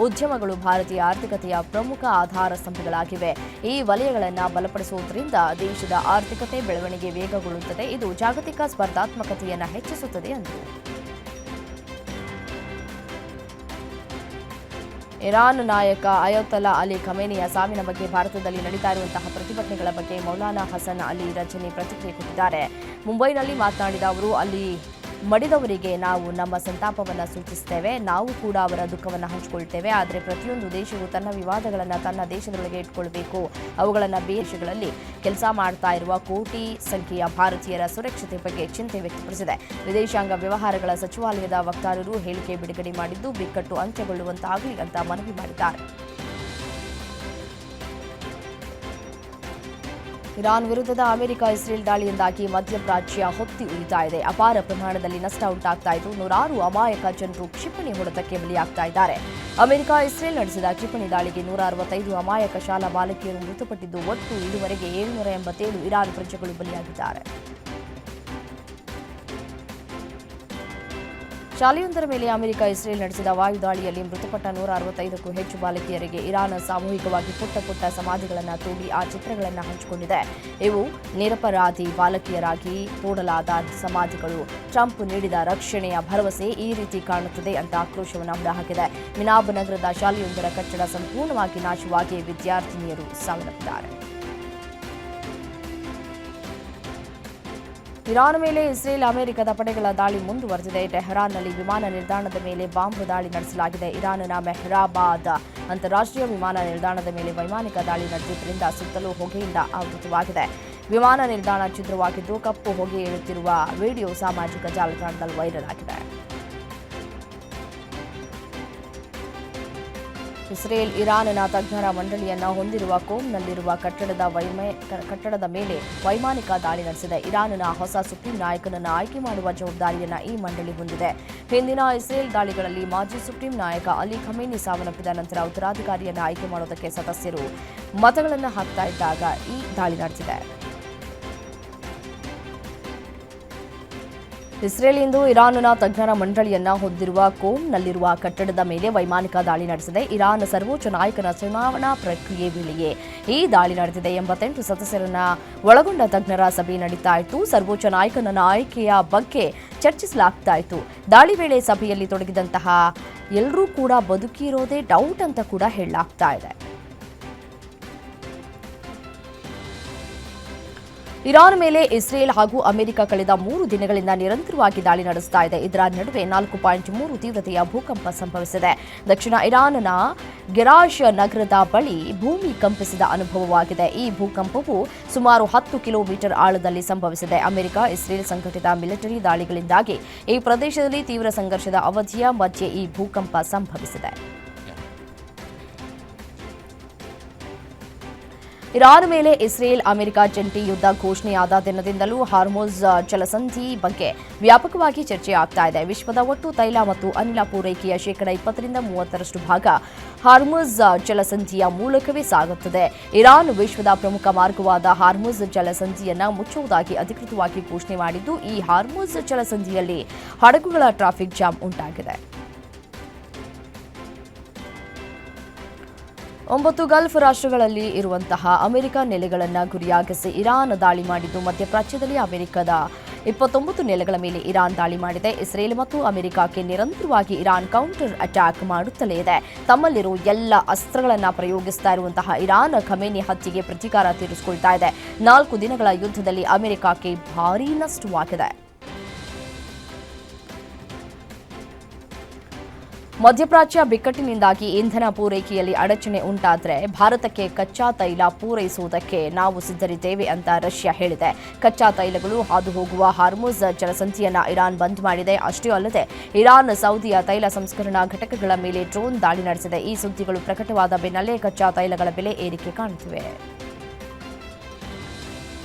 ಉದ್ಯಮಗಳು ಭಾರತೀಯ ಆರ್ಥಿಕತೆಯ ಪ್ರಮುಖ ಆಧಾರ ಸ್ತಂಭಗಳಾಗಿವೆ. ಈ ವಲಯಗಳನ್ನು ಬಲಪಡಿಸುವುದರಿಂದ ದೇಶದ ಆರ್ಥಿಕತೆ ಬೆಳವಣಿಗೆ ವೇಗಗೊಳ್ಳುತ್ತದೆ. ಇದು ಜಾಗತಿಕ ಸ್ಪರ್ಧಾತ್ಮಕತೆಯನ್ನು ಹೆಚ್ಚಿಸುತ್ತದೆ ಎಂದರು. ಇರಾನ್ ನಾಯಕ ಅಯತೊಲ್ಲಾ ಅಲಿ ಖಮೇನಿಯ ಸಾವಿನ ಬಗ್ಗೆ ಭಾರತದಲ್ಲಿ ನಡೀತಾ ಇರುವಂತಹ ಪ್ರತಿಭಟನೆಗಳ ಬಗ್ಗೆ ಮೌಲಾನಾ ಹಸನ್ ಅಲಿ ರಜನಿ ಪ್ರತಿಕ್ರಿಯೆ ಕೊಟ್ಟಿದ್ದಾರೆ. ಮುಂಬೈನಲ್ಲಿ ಮಾತನಾಡಿದ ಅವರು, ಅಲ್ಲಿ ಮಡಿದವರಿಗೆ ನಾವು ನಮ್ಮ ಸಂತಾಪವನ್ನು ಸೂಚಿಸುತ್ತೇವೆ. ನಾವು ಕೂಡ ಅವರ ದುಃಖವನ್ನು ಹಂಚಿಕೊಳ್ತೇವೆ. ಆದರೆ ಪ್ರತಿಯೊಂದು ದೇಶವು ತನ್ನ ವಿವಾದಗಳನ್ನು ತನ್ನ ದೇಶದೊಳಗೆ ಇಟ್ಕೊಳ್ಬೇಕು. ಅವುಗಳನ್ನು ಬೇರೆ ದೇಶಗಳಲ್ಲಿ ಕೆಲಸ ಮಾಡ್ತಾ ಇರುವ ಕೋಟಿ ಸಂಖ್ಯೆಯ ಭಾರತೀಯರ ಸುರಕ್ಷತೆ ಬಗ್ಗೆ ಚಿಂತೆ ವ್ಯಕ್ತಪಡಿಸಿದೆ. ವಿದೇಶಾಂಗ ವ್ಯವಹಾರಗಳ ಸಚಿವಾಲಯದ ವಕ್ತಾರರು ಹೇಳಿಕೆ ಬಿಡುಗಡೆ ಮಾಡಿದ್ದು, ಬಿಕ್ಕಟ್ಟು ಅಂತ್ಯಗೊಳ್ಳುವಂತಾಗಲಿ ಅಂತ ಮನವಿ ಮಾಡಿದ್ದಾರೆ. ಇರಾನ್ ವಿರುದ್ಧದ ಅಮೆರಿಕ ಇಸ್ರೇಲ್ ದಾಳಿಯಿಂದಾಗಿ ಮಧ್ಯಪ್ರಾಚ್ಯ ಹೊತ್ತಿ ಉರಿತಾ ಇದೆ. ಅಪಾರ ಪ್ರಮಾಣದಲ್ಲಿ ನಷ್ಟ ಉಂಟಾಗ್ತಾ ಇದ್ದು, ನೂರಾರು ಅಮಾಯಕ ಜನರು ಕ್ಷಿಪಣಿ ಹೊಡೆತಕ್ಕೆ ಬಲಿಯಾಗ್ತಾ ಇದ್ದಾರೆ. ಅಮೆರಿಕ ಇಸ್ರೇಲ್ ನಡೆಸಿದ ಕ್ಷಿಪಣಿ ದಾಳಿಗೆ 165 ಅಮಾಯಕ ಶಾಲಾ ಬಾಲಕಿಯರು ಮೃತಪಟ್ಟಿದ್ದು, ಒಟ್ಟು ಇದುವರೆಗೆ 787 ಇರಾನ್ ಪ್ರಜೆಗಳು ಬಲಿಯಾಗಿದ್ದಾರೆ. ಶಾಲೆಯೊಂದರ ಮೇಲೆ ಅಮೆರಿಕ ಇಸ್ರೇಲ್ ನಡೆಸಿದ ವಾಯುದಾಳಿಯಲ್ಲಿ ಮೃತಪಟ್ಟ 165ಕ್ಕೂ ಹೆಚ್ಚು ಬಾಲಕಿಯರಿಗೆ ಇರಾನ್ ಸಾಮೂಹಿಕವಾಗಿ ಪುಟ್ಟ ಸಮಾಧಿಗಳನ್ನು ತೋಡಿ ಆ ಚಿತ್ರಗಳನ್ನು ಹಂಚಿಕೊಂಡಿದೆ. ಇವು ನಿರಪರಾಧಿ ಬಾಲಕಿಯರಾಗಿ ತೋಡಲಾದ ಸಮಾಧಿಗಳು. ಟ್ರಂಪ್ ನೀಡಿದ ರಕ್ಷಣೆಯ ಭರವಸೆ ಈ ರೀತಿ ಕಾಣುತ್ತದೆ ಅಂತ ಆಕ್ರೋಶವನ್ನು ಹೊರಹಾಕಿದೆ. ಮಿನಾಬ್ ನಗರದ ಶಾಲೆಯೊಂದರ ಕಟ್ಟಡ ಸಂಪೂರ್ಣವಾಗಿ ನಾಶವಾಗಿ ವಿದ್ಯಾರ್ಥಿನಿಯರು ಸಾವನ್ನಪ್ಪಿದ್ದಾರೆ. ಇರಾನ್ ಮೇಲೆ ಇಸ್ರೇಲ್ ಅಮೆರಿಕದ ಪಡೆಗಳ ದಾಳಿ ಮುಂದುವರೆದಿದೆ. ಟೆಹರಾನ್ನಲ್ಲಿ ವಿಮಾನ ನಿಲ್ದಾಣದ ಮೇಲೆ ಬಾಂಬ್ ದಾಳಿ ನಡೆಸಲಾಗಿದೆ. ಇರಾನ್ನ ಮೆಹ್ರಾಬಾದ್ ಅಂತಾರಾಷ್ಟ್ರೀಯ ವಿಮಾನ ನಿಲ್ದಾಣದ ಮೇಲೆ ವೈಮಾನಿಕ ದಾಳಿ ನಡೆದಿದ್ದರಿಂದ ಸುತ್ತಲೂ ಹೊಗೆಯಿಂದ ಆವೃತವಾಗಿದೆ. ವಿಮಾನ ನಿಲ್ದಾಣ ಛಿದ್ರವಾಗಿದ್ದು ಕಪ್ಪು ಹೊಗೆ ಏಳುತ್ತಿರುವ ವಿಡಿಯೋ ಸಾಮಾಜಿಕ ಜಾಲತಾಣದಲ್ಲಿ ವೈರಲ್ ಆಗಿದೆ. ಇಸ್ರೇಲ್ ಇರಾನ್ನ ತಜ್ಞರ ಮಂಡಳಿಯನ್ನ ಹೊಂದಿರುವ ಕೋಮ್ನಲ್ಲಿರುವ ಕಟ್ಟಡದ ಮೇಲೆ ವೈಮಾನಿಕ ದಾಳಿ ನಡೆಸಿದೆ. ಇರಾನ್ನ ಹೊಸ ಸುಪ್ರೀಂ ನಾಯಕನನ್ನು ಆಯ್ಕೆ ಮಾಡುವ ಜವಾಬ್ದಾರಿಯನ್ನ ಈ ಮಂಡಳಿ ಹೊಂದಿದೆ. ಹಿಂದಿನ ಇಸ್ರೇಲ್ ದಾಳಿಗಳಲ್ಲಿ ಮಾಜಿ ಸುಪ್ರೀಂ ನಾಯಕ ಅಲಿ ಖಮೇನಿ ಸಾವನ್ನಪ್ಪಿದ ನಂತರ ಉತ್ತರಾಧಿಕಾರಿಯನ್ನು ಆಯ್ಕೆ ಮಾಡುವುದಕ್ಕೆ ಸದಸ್ಯರು ಮತಗಳನ್ನು ಹಾಕ್ತಾ ಇದ್ದಾಗ ಈ ದಾಳಿ ನಡೆದಿದೆ. ಇಸ್ರೇಲ್ ಇಂದು ಇರಾನ್ನ ತಜ್ಞರ ಮಂಡಳಿಯನ್ನ ಹೊಂದಿರುವ ಕೋಮ್ನಲ್ಲಿರುವ ಕಟ್ಟಡದ ಮೇಲೆ ವೈಮಾನಿಕ ದಾಳಿ ನಡೆಸಿದೆ. ಇರಾನ್ ಸರ್ವೋಚ್ಚ ನಾಯಕನ ಚುನಾವಣಾ ಪ್ರಕ್ರಿಯೆ ವೇಳೆಯೇ ಈ ದಾಳಿ ನಡೆದಿದೆ. 88 ಸದಸ್ಯರನ್ನ ಒಳಗೊಂಡ ತಜ್ಞರ ಸಭೆ ನಡೀತಾ ಇತ್ತು. ಸರ್ವೋಚ್ಚ ನಾಯಕನ ಆಯ್ಕೆಯ ಬಗ್ಗೆ ಚರ್ಚಿಸಲಾಗ್ತಾ ಇತ್ತು. ದಾಳಿ ವೇಳೆ ಸಭೆಯಲ್ಲಿ ತೊಡಗಿದಂತಹ ಎಲ್ಲರೂ ಕೂಡ ಬದುಕಿರೋದೇ ಡೌಟ್ ಅಂತ ಕೂಡ ಹೇಳಲಾಗ್ತಾ ಇದೆ. ಇರಾನ್ ಮೇಲೆ ಇಸ್ರೇಲ್ ಹಾಗೂ ಅಮೆರಿಕ ಕಳೆದ 3 ದಿನಗಳಿಂದ ನಿರಂತರವಾಗಿ ದಾಳಿ ನಡೆಸ್ತಾ ಇದೆ. ಇದರ ನಡುವೆ 4.3 ತೀವ್ರತೆಯ ಭೂಕಂಪ ಸಂಭವಿಸಿದೆ. ದಕ್ಷಿಣ ಇರಾನ್ನ ಗೆರಾಶ್ ನಗರದ ಬಳಿ ಭೂಮಿ ಕಂಪಿಸಿದ ಅನುಭವವಾಗಿದೆ. ಈ ಭೂಕಂಪವು ಸುಮಾರು 10 ಕಿಲೋಮೀಟರ್ ಆಳದಲ್ಲಿ ಸಂಭವಿಸಿದೆ. ಅಮೆರಿಕ ಇಸ್ರೇಲ್ ಸಂಘಟಿತ ಮಿಲಿಟರಿ ದಾಳಿಗಳಿಂದಾಗಿ ಈ ಪ್ರದೇಶದಲ್ಲಿ ತೀವ್ರ ಸಂಘರ್ಷದ ಅವಧಿಯ ಮಧ್ಯೆ ಈ ಭೂಕಂಪ ಸಂಭವಿಸಿದೆ. ಇರಾನ್ ಮೇಲೆ ಇಸ್ರೇಲ್ ಅಮೆರಿಕ ಜಂಟಿ ಯುದ್ಧ ಘೋಷಣೆಯಾದ ದಿನದಿಂದಲೂ ಹಾರ್ಮುಜ್ ಜಲಸಂಧಿ ಬಗ್ಗೆ ವ್ಯಾಪಕವಾಗಿ ಚರ್ಚೆ ಆಗ್ತಾ ಇದೆ. ವಿಶ್ವದ ಒಟ್ಟು ತೈಲ ಮತ್ತು ಅನಿಲ ಪೂರೈಕೆಯ 20% ರಿಂದ 30% ಭಾಗ ಹಾರ್ಮುಜ್ ಜಲಸಂಧಿಯ ಮೂಲಕವೇ ಸಾಗುತ್ತದೆ. ಇರಾನ್ ವಿಶ್ವದ ಪ್ರಮುಖ ಮಾರ್ಗವಾದ ಹಾರ್ಮುಜ್ ಜಲಸಂಧಿಯನ್ನ ಮುಚ್ಚುವುದಾಗಿ ಅಧಿಕೃತವಾಗಿ ಘೋಷಣೆ ಮಾಡಿದ್ದು, ಈ ಹಾರ್ಮುಜ್ ಜಲಸಂಧಿಯಲ್ಲಿ ಹಡಗುಗಳ ಟ್ರಾಫಿಕ್ ಜಾಮ್ ಉಂಟಾಗಿದೆ. 9 ಗಲ್ಫ್ ರಾಷ್ಟ್ರಗಳಲ್ಲಿ ಇರುವಂತಹ ಅಮೆರಿಕ ನೆಲೆಗಳನ್ನು ಗುರಿಯಾಗಿಸಿ ಇರಾನ್ ದಾಳಿ ಮಾಡಿದ್ದು, ಮಧ್ಯಪ್ರಾಚ್ಯದಲ್ಲಿ ಅಮೆರಿಕದ 29 ನೆಲೆಗಳ ಮೇಲೆ ಇರಾನ್ ದಾಳಿ ಮಾಡಿದೆ. ಇಸ್ರೇಲ್ ಮತ್ತು ಅಮೆರಿಕಕ್ಕೆ ನಿರಂತರವಾಗಿ ಇರಾನ್ ಕೌಂಟರ್ ಅಟ್ಯಾಕ್ ಮಾಡುತ್ತಲೇ ಇದೆ. ತಮ್ಮಲ್ಲಿರುವ ಎಲ್ಲ ಅಸ್ತ್ರಗಳನ್ನು ಪ್ರಯೋಗಿಸ್ತಾ ಇರುವಂತಹ ಇರಾನ್ ಖಮೇನಿ ಹತ್ಯೆಗೆ ಪ್ರತೀಕಾರ ತೀರಿಸಿಕೊಳ್ತಾ ಇದೆ. 4 ದಿನಗಳ ಯುದ್ಧದಲ್ಲಿ ಅಮೆರಿಕಕ್ಕೆ ಭಾರೀ ನಷ್ಟವಾಗಿದೆ. ಮಧ್ಯಪ್ರಾಚ್ಯ ಬಿಕ್ಕಟ್ಟಿನಿಂದಾಗಿ ಇಂಧನ ಪೂರೈಕೆಯಲ್ಲಿ ಅಡಚಣೆ ಉಂಟಾದರೆ ಭಾರತಕ್ಕೆ ಕಚ್ಚಾ ತೈಲ ಪೂರೈಸುವುದಕ್ಕೆ ನಾವು ಸಿದ್ಧರಿದ್ದೇವೆ ಅಂತ ರಷ್ಯಾ ಹೇಳಿದೆ. ಕಚ್ಚಾ ತೈಲಗಳು ಹಾದು ಹೋಗುವ ಹಾರ್ಮುಜ್ ಜಲಸಂಧಿಯನ್ನ ಇರಾನ್ ಬಂದ್ ಮಾಡಿದೆ. ಅಷ್ಟೇ ಅಲ್ಲದೆ ಇರಾನ್ ಸೌದಿಯ ತೈಲ ಸಂಸ್ಕರಣಾ ಘಟಕಗಳ ಮೇಲೆ ಡ್ರೋನ್ ದಾಳಿ ನಡೆಸಿದೆ. ಈ ಸುದ್ದಿಗಳು ಪ್ರಕಟವಾದ ಬೆನ್ನಲ್ಲೇ ಕಚ್ಚಾ ತೈಲಗಳ ಬೆಲೆ ಏರಿಕೆ ಕಾಣುತ್ತಿವೆ.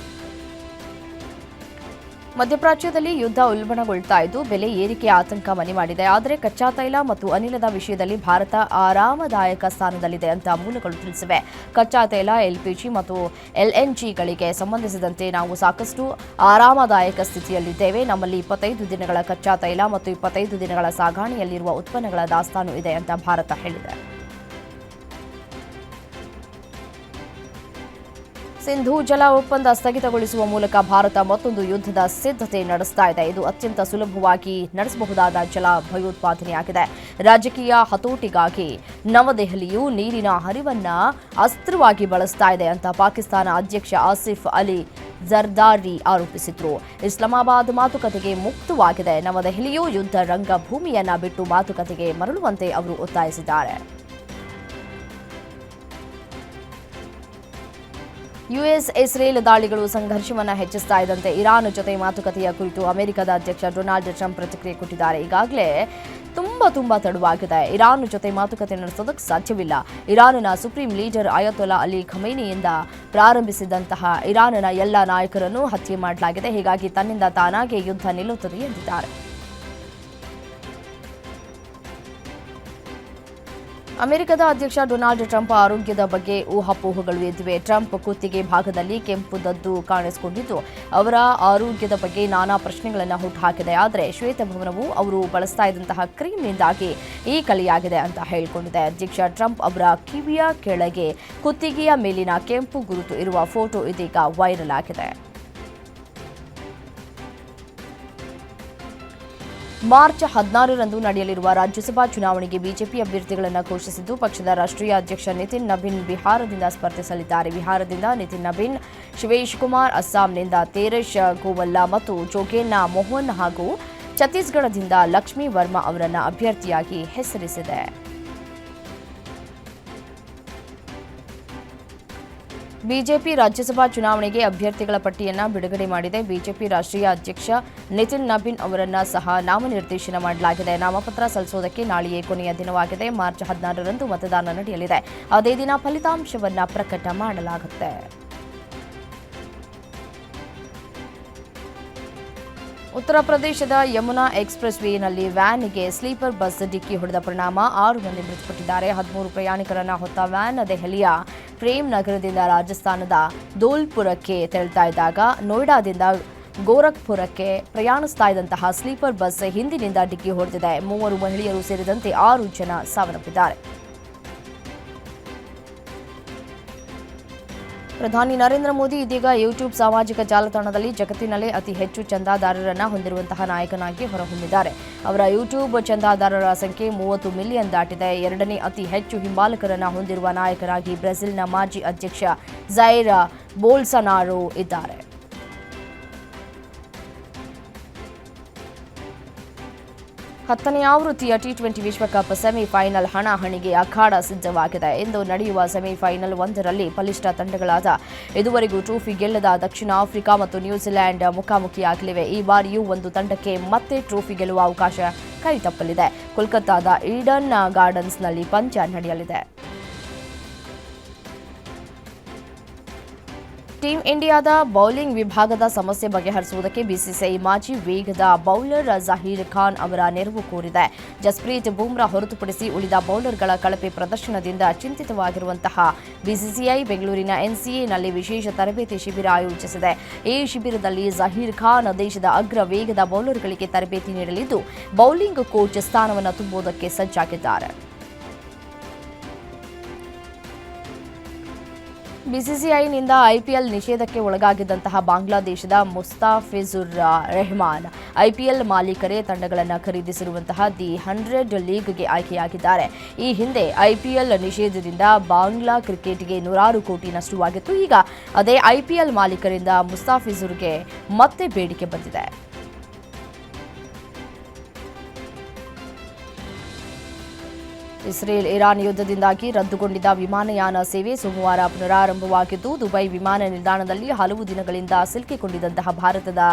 ಮಧ್ಯಪ್ರಾಚ್ಯದಲ್ಲಿ ಯುದ್ಧ ಉಲ್ಬಣಗೊಳ್ತಾ ಇದ್ದು ಬೆಲೆ ಏರಿಕೆ ಆತಂಕ ಮನೆ ಮಾಡಿದೆ. ಆದರೆ ಕಚ್ಚಾ ತೈಲ ಮತ್ತು ಅನಿಲದ ವಿಷಯದಲ್ಲಿ ಭಾರತ ಆರಾಮದಾಯಕ ಸ್ಥಾನದಲ್ಲಿದೆ ಅಂತ ಮೂಲಗಳು ತಿಳಿಸಿವೆ. ಕಚ್ಚಾ ತೈಲ, ಎಲ್ಪಿಜಿ ಮತ್ತು ಎಲ್ಎನ್ಜಿಗಳಿಗೆ ಸಂಬಂಧಿಸಿದಂತೆ ನಾವು ಸಾಕಷ್ಟು ಆರಾಮದಾಯಕ ಸ್ಥಿತಿಯಲ್ಲಿದ್ದೇವೆ. ನಮ್ಮಲ್ಲಿ 25 ದಿನಗಳ ಕಚ್ಚಾ ತೈಲ ಮತ್ತು 25 ದಿನಗಳ ಸಾಗಣೆಯಲ್ಲಿರುವ ಉತ್ಪನ್ನಗಳ ದಾಸ್ತಾನು ಇದೆ ಅಂತ ಭಾರತ ಹೇಳಿದೆ. ಸಿಂಧೂ ಜಲ ಒಪ್ಪಂದ ಸ್ಥಗಿತಗೊಳಿಸುವ ಮೂಲಕ ಭಾರತ ಮತ್ತೊಂದು ಯುದ್ಧದ ಸಿದ್ಧತೆ ನಡೆಸ್ತಾ ಇದೆ. ಇದು ಅತ್ಯಂತ ಸುಲಭವಾಗಿ ನಡೆಸಬಹುದಾದ ಜಲ ಭಯೋತ್ಪಾದನೆಯಾಗಿದೆ. ರಾಜಕೀಯ ಹತೋಟಿಗಾಗಿ ನವದೆಹಲಿಯು ನೀರಿನ ಹರಿವನ್ನ ಅಸ್ತ್ರವಾಗಿ ಬಳಸ್ತಾ ಇದೆ ಅಂತ ಪಾಕಿಸ್ತಾನ ಅಧ್ಯಕ್ಷ ಆಸಿಫ್ ಅಲಿ ಜರ್ದಾರಿ ಆರೋಪಿಸಿದ್ರು. ಇಸ್ಲಾಮಾಬಾದ್ ಮಾತುಕತೆಗೆ ಮುಕ್ತವಾಗಿದೆ. ನವದೆಹಲಿಯು ಯುದ್ಧ ರಂಗಭೂಮಿಯನ್ನ ಬಿಟ್ಟು ಮಾತುಕತೆಗೆ ಮರಳುವಂತೆ ಅವರು ಒತ್ತಾಯಿಸಿದ್ದಾರೆ. ಯುಎಸ್ ಇಸ್ರೇಲ್ ದಾಳಿಗಳು ಸಂಘರ್ಷವನ್ನು ಹೆಚ್ಚಿಸ್ತಾ ಇದ್ದಂತೆ ಇರಾನ್ ಜೊತೆ ಮಾತುಕತೆಯ ಕುರಿತು ಅಮೆರಿಕದ ಅಧ್ಯಕ್ಷ ಡೊನಾಲ್ಡ್ ಟ್ರಂಪ್ ಪ್ರತಿಕ್ರಿಯೆ ಕೊಟ್ಟಿದ್ದಾರೆ. ಈಗಾಗಲೇ ತುಂಬಾ ತಡವಾಗಿದೆ. ಇರಾನ್ ಜೊತೆ ಮಾತುಕತೆ ನಡೆಸೋದಕ್ಕೆ ಸಾಧ್ಯವಿಲ್ಲ. ಇರಾನ್ನ ಸುಪ್ರೀಂ ಲೀಡರ್ ಅಯತೊಲಾ ಅಲಿ ಖಮೇನಿಯಿಂದ ಪ್ರಾರಂಭಿಸಿದಂತಹ ಇರಾನ್ನ ಎಲ್ಲ ನಾಯಕರನ್ನು ಹತ್ಯೆ ಮಾಡಲಾಗಿದೆ. ಹೀಗಾಗಿ ತನ್ನಿಂದ ತಾನಾಗೆ ಯುದ್ಧ ನಿಲ್ಲುತ್ತದೆ ಎಂದಿದ್ದಾರೆ. ಅಮೆರಿಕದ ಅಧ್ಯಕ್ಷ ಡೊನಾಲ್ಡ್ ಟ್ರಂಪ್ ಆರೋಗ್ಯದ ಬಗ್ಗೆ ಊಹಾಪೋಹಗಳು ಎದ್ದಿವೆ. ಟ್ರಂಪ್ ಕುತ್ತಿಗೆ ಭಾಗದಲ್ಲಿ ಕೆಂಪು ದದ್ದು ಕಾಣಿಸಿಕೊಂಡಿದ್ದು ಅವರ ಆರೋಗ್ಯದ ಬಗ್ಗೆ ನಾನಾ ಪ್ರಶ್ನೆಗಳನ್ನು ಹುಟ್ಟುಹಾಕಿದೆ. ಆದರೆ ಶ್ವೇತಭವನವು ಅವರು ಬಳಸ್ತಾ ಇದ್ದಂತಹ ಕ್ರೀಮ್ನಿಂದಾಗಿ ಈ ಕಲಿಯಾಗಿದೆ ಅಂತ ಹೇಳಿಕೊಂಡಿದೆ. ಅಧ್ಯಕ್ಷ ಟ್ರಂಪ್ ಅವರ ಕಿವಿಯ ಕೆಳಗೆ ಕುತ್ತಿಗೆಯ ಮೇಲಿನ ಕೆಂಪು ಗುರುತು ಇರುವ ಫೋಟೋ ಇದೀಗ ವೈರಲ್ ಆಗಿದೆ. ಮಾರ್ಚ್ 16ರಂದು ನಡೆಯಲಿರುವ ರಾಜ್ಯಸಭಾ ಚುನಾವಣೆಗೆ ಬಿಜೆಪಿ ಅಭ್ಯರ್ಥಿಗಳನ್ನು ಘೋಷಿಸಿದ್ದು, ಪಕ್ಷದ ರಾಷ್ಟ್ರೀಯ ಅಧ್ಯಕ್ಷ ನಿತಿನ್ ನಬೀನ್ ಬಿಹಾರದಿಂದ ಸ್ಪರ್ಧಿಸಲಿದ್ದಾರೆ. ಬಿಹಾರದಿಂದ ನಿತಿನ್ ನಬೀನ್, ಶಿವೇಶ್ ಕುಮಾರ್, ಅಸ್ಸಾಂನಿಂದ ತೇರೇಶ್ ಗೋವಲ್ಲಾ ಮತ್ತು ಜೋಗೇನ್ನ ಮೋಹನ್ ಹಾಗೂ ಛತ್ತೀಸ್ಗಢದಿಂದ ಲಕ್ಷ್ಮೀ ವರ್ಮಾ ಅವರನ್ನು ಅಭ್ಯರ್ಥಿಯಾಗಿ ಹೆಸರಿಸಿದೆ. ಬಿಜೆಪಿ ರಾಜ್ಯಸಭಾ ಚುನಾವಣೆಗೆ ಅಭ್ಯರ್ಥಿಗಳ ಪಟ್ಟಿಯನ್ನು ಬಿಡುಗಡೆ ಮಾಡಿದೆ. ಬಿಜೆಪಿ ರಾಷ್ಟ್ರೀಯ ಅಧ್ಯಕ್ಷ ನಿತಿನ್ ನಬೀನ್ ಅವರನ್ನು ಸಹ ನಾಮನಿರ್ದೇಶನ ಮಾಡಲಾಗಿದೆ. ನಾಮಪತ್ರ ಸಲ್ಲಿಸುವುದಕ್ಕೆ ನಾಳೆಯೇ ಕೊನೆಯ ದಿನವಾಗಿದೆ. ಮಾರ್ಚ್ 16ರಂದು ಮತದಾನ ನಡೆಯಲಿದೆ. ಅದೇ ದಿನ ಫಲಿತಾಂಶವನ್ನು ಪ್ರಕಟ ಮಾಡಲಾಗುತ್ತೆ. ಉತ್ತರ ಪ್ರದೇಶದ ಯಮುನಾ ಎಕ್ಸ್‌ಪ್ರೆಸ್ ವೇನಲ್ಲಿ ವ್ಯಾನ್ಗೆ ಸ್ಲೀಪರ್ ಬಸ್ ಡಿಕ್ಕಿ ಹೊಡೆದ ಪರಿಣಾಮ 6 ಮಂದಿ ಮೃತಪಟ್ಟಿದ್ದಾರೆ. 13 ಪ್ರಯಾಣಿಕರನ್ನ ಹೊತ್ತ ವ್ಯಾನ್ ದೆಹಲಿಯ ಪ್ರೇಮ್ ನಗರದಿಂದ ರಾಜಸ್ಥಾನದ ಧೋಲ್ಪುರಕ್ಕೆ ತೆರಳುತ್ತಾ ಇದ್ದಾಗ ನೋಯ್ಡಾದಿಂದ ಗೋರಖ್ಪುರಕ್ಕೆ ಪ್ರಯಾಣಿಸ್ತಾ ಇದ್ದಂತಹ ಸ್ಲೀಪರ್ ಬಸ್ ಹಿಂದಿನಿಂದ ಡಿಕ್ಕಿ ಹೊಡೆದಿದೆ. 3 ಮಹಿಳೆಯರು ಸೇರಿದಂತೆ 6 ಜನ ಸಾವನ್ನಪ್ಪಿದ್ದಾರೆ. ಪ್ರಧಾನಿ ನರೇಂದ್ರ ಮೋದಿ ಇದೀಗ ಯೂಟ್ಯೂಬ್ ಸಾಮಾಜಿಕ ಜಾಲತಾಣದಲ್ಲಿ ಜಗತ್ತಿನಲ್ಲೇ ಅತಿ ಹೆಚ್ಚು ಚಂದಾದಾರರನ್ನು ಹೊಂದಿರುವಂತಹ ನಾಯಕನಾಗಿ ಹೊರಹೊಮ್ಮಿದ್ದಾರೆ. ಅವರ ಯೂಟ್ಯೂಬ್ ಚಂದಾದಾರರ ಸಂಖ್ಯೆ 30 ಮಿಲಿಯನ್ ದಾಟಿದೆ. ಎರಡನೇ ಅತಿ ಹೆಚ್ಚು ಹಿಂಬಾಲಕರನ್ನು ಹೊಂದಿರುವ ನಾಯಕರಾಗಿ ಬ್ರೆಜಿಲ್ನ ಮಾಜಿ ಅಧ್ಯಕ್ಷ ಜೈರ್ ಬೋಲ್ಸನಾರೋ ಇದ್ದಾರೆ. 10ನೇ ಆವೃತ್ತಿಯ ಟಿ20 ವಿಶ್ವಕಪ್ ಸೆಮಿಫೈನಲ್ ಹಣಾಹಣಿಗೆ ಅಖಾಡ ಸಿದ್ಧವಾಗಿದೆ. ಇಂದು ನಡೆಯುವ ಸೆಮಿಫೈನಲ್ 1ರಲ್ಲಿ ಬಲಿಷ್ಠ ತಂಡಗಳಾದ ಇದುವರೆಗೂ ಟ್ರೋಫಿ ಗೆಲ್ಲದ ದಕ್ಷಿಣ ಆಫ್ರಿಕಾ ಮತ್ತು ನ್ಯೂಜಿಲೆಂಡ್ ಮುಖಾಮುಖಿಯಾಗಲಿವೆ. ಈ ಬಾರಿಯೂ ಒಂದು ತಂಡಕ್ಕೆ ಮತ್ತೆ ಟ್ರೋಫಿ ಗೆಲ್ಲುವ ಅವಕಾಶ ಕೈತಪ್ಪಲಿದೆ. ಕೋಲ್ಕತ್ತಾದ ಈಡನ್ ಗಾರ್ಡನ್ಸ್ನಲ್ಲಿ ಪಂದ್ಯ ನಡೆಯಲಿದೆ. ಟೀಂ ಇಂಡಿಯಾದ ಬೌಲಿಂಗ್ ವಿಭಾಗದ ಸಮಸ್ಯೆ ಬಗೆಹರಿಸುವುದಕ್ಕೆ ಬಿಸಿಸಿಐ ಮಾಜಿ ವೇಗದ ಬೌಲರ್ ಜಹೀರ್ ಖಾನ್ ಅವರ ನೆರವು ಕೋರಿದೆ. ಜಸ್ಪ್ರೀತ್ ಬೂಮ್ರಾ ಹೊರತುಪಡಿಸಿ ಉಳಿದ ಬೌಲರ್ಗಳ ಕಳಪೆ ಪ್ರದರ್ಶನದಿಂದ ಚಿಂತಿತವಾಗಿರುವಂತಹ ಬಿಸಿಸಿಐ ಬೆಂಗಳೂರಿನ ಎನ್ಸಿಎನಲ್ಲಿ ವಿಶೇಷ ತರಬೇತಿ ಶಿಬಿರ ಆಯೋಜಿಸಿದೆ. ಈ ಶಿಬಿರದಲ್ಲಿ ಜಹೀರ್ ಖಾನ್ ದೇಶದ ಅಗ್ರ ವೇಗದ ಬೌಲರ್ಗಳಿಗೆ ತರಬೇತಿ ನೀಡಲಿದ್ದು, ಬೌಲಿಂಗ್ ಕೋಚ್ ಸ್ಥಾನವನ್ನು ತುಂಬುವುದಕ್ಕೆ ಸಜ್ಜಾಗಿದ್ದಾರೆ. ಬಿಸಿಸಿಐನಿಂದ ಐಪಿಎಲ್ ನಿಷೇಧಕ್ಕೆ ಒಳಗಾಗಿದ್ದಂತಹ ಬಾಂಗ್ಲಾದೇಶದ ಮುಸ್ತಾಫಿಜುರ್ ರೆಹಮಾನ್ ಐಪಿಎಲ್ ಮಾಲೀಕರೇ ತಂಡಗಳನ್ನು ಖರೀದಿಸಿರುವಂತಹ ದಿ 100 ಲೀಗ್ಗೆ ಆಯ್ಕೆಯಾಗಿದ್ದಾರೆ. ಈ ಹಿಂದೆ ಐಪಿಎಲ್ ನಿಷೇಧದಿಂದ ಬಾಂಗ್ಲಾ ಕ್ರಿಕೆಟ್ಗೆ 100 ಕೋಟಿ ನಷ್ಟವಾಗಿತ್ತು. ಈಗ ಅದೇ ಐಪಿಎಲ್ ಮಾಲೀಕರಿಂದ ಮುಸ್ತಾಫಿಜುರ್ಗೆ ಮತ್ತೆ ಬೇಡಿಕೆ ಬಂದಿದೆ. ಇಸ್ರೇಲ್ ಇರಾನ್ ಯುದ್ಧದಿಂದಾಗಿ ರದ್ದುಗೊಂಡಿದ್ದ ವಿಮಾನಯಾನ ಸೇವೆ ಸೋಮವಾರ ಪುನರಾರಂಭವಾಗಿದ್ದು, ದುಬೈ ವಿಮಾನ ನಿಲ್ದಾಣದಲ್ಲಿ ಹಲವು ದಿನಗಳಿಂದ ಸಿಲುಕಿಕೊಂಡಿದ್ದಂತಹ ಭಾರತದ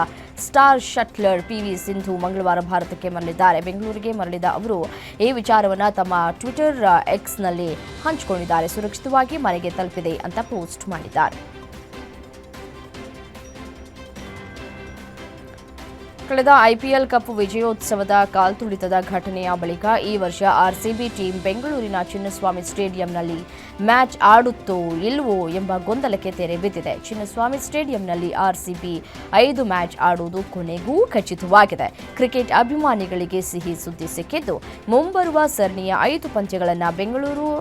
ಸ್ಟಾರ್ ಶಟ್ಲರ್ ಪಿವಿ ಸಿಂಧು ಮಂಗಳವಾರ ಭಾರತಕ್ಕೆ ಮರಳಿದ್ದಾರೆ. ಬೆಂಗಳೂರಿಗೆ ಮರಳಿದ ಅವರು ಈ ವಿಚಾರವನ್ನು ತಮ್ಮ ಟ್ವಿಟರ್ ಎಕ್ಸ್ನಲ್ಲಿ ಹಂಚಿಕೊಂಡಿದ್ದಾರೆ. ಸುರಕ್ಷಿತವಾಗಿ ಮನೆಗೆ ತಲುಪಿದೆ ಅಂತ ಪೋಸ್ಟ್ ಮಾಡಿದ್ದಾರೆ. ಕಳೆದ ಐಪಿಎಲ್ ಕಪ್ ವಿಜಯೋತ್ಸವದ ಕಾಲ್ತುಳಿತದ ಘಟನೆಯ ಬಳಿಕ ಈ ವರ್ಷ ಆರ್ಸಿಬಿ ಟೀಮ್ ಬೆಂಗಳೂರಿನ ಚಿನ್ನಸ್ವಾಮಿ ಸ್ಟೇಡಿಯಂನಲ್ಲಿ ಮ್ಯಾಚ್ ಆಡುತ್ತೋ ಇಲ್ವೋ ಎಂಬ ಗೊಂದಲಕ್ಕೆ ತೆರೆ ಬಿದ್ದಿದೆ. ಚಿನ್ನಸ್ವಾಮಿ ಸ್ಟೇಡಿಯಂನಲ್ಲಿ ಆರ್ಸಿಬಿ 5 ಮ್ಯಾಚ್ ಆಡುವುದು ಕೊನೆಗೂ ಖಚಿತವಾಗಿದೆ. ಕ್ರಿಕೆಟ್ ಅಭಿಮಾನಿಗಳಿಗೆ ಸಿಹಿ ಸುದ್ದಿ ಸಿಕ್ಕಿದ್ದು, ಮುಂಬರುವ ಸರಣಿಯ 5 ಪಂದ್ಯಗಳನ್ನು ಬೆಂಗಳೂರು